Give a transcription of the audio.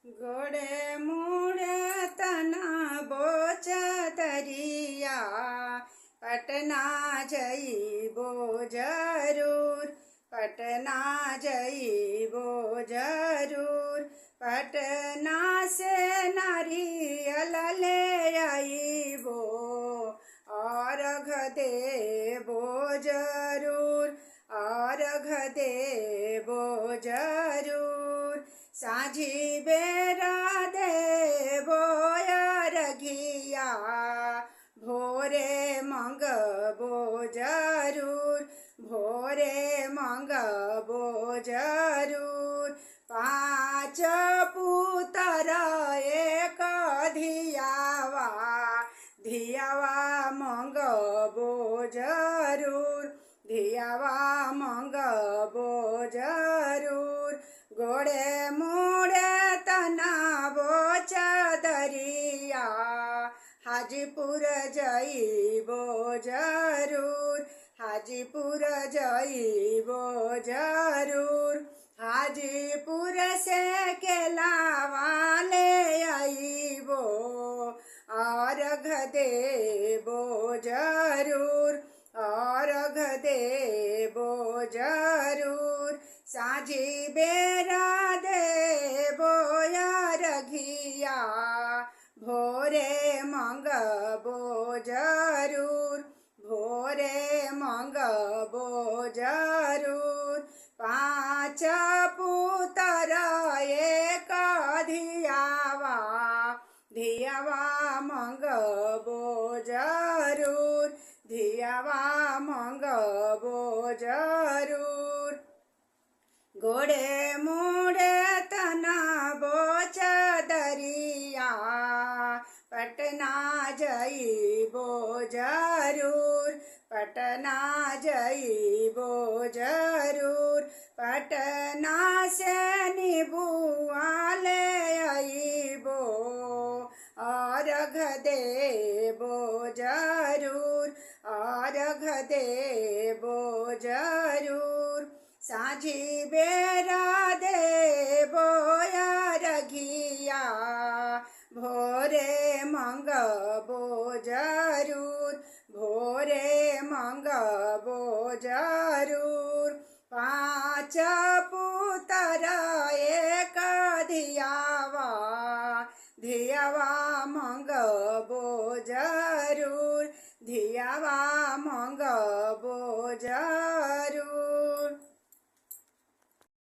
गोड़े मुड़े तना बोच दरिया पटना जइबो जरूर, पटना जइबो जरूर। पटना से नारियल ले आइबो अर्घ देबो जरूर, अर्घ देबो जरूर। साँझी बेरा देबो अर्घिया भोरे मंगबो जरूर, भोरे मंगबो जरूर। पाँच पुतर एक धियावा, धियावा मंगबो जरूर, धियावा मंगबो जरूर। गोड़े मुड़े तनाबो चदरिया हाजीपुर जइबो जरूर, हाजीपुर जइबो जरूर। हाजीपुर से केलावा ले आइबो अर्घ देबो जरूर, अर्घ देबो जरूर। साँझी बेरा देबो अर्घिया भोरे मंगबो जरूर, भोरे मंगबो जरूर। पाँच पुतर एक धियावा, धियावा मंगबो जरूर, धियावा मंगबो जरूर। गोड़े मुड़े तनाबो चदरिया पटना जइबो जरूर, पटना जइबो जरूर। पटना से निबुआ ले आइबो अर्घ देबो जरूर, अर्घ देबो जरूर। साँझी बेरा देबो अर्घिया भोरे मंगबो जरूर, भोरे मंगबो जरूर। पाँच पुतर एक धियावा, धियावा मंगबो जरूर, धियावा मंगबो जरूर।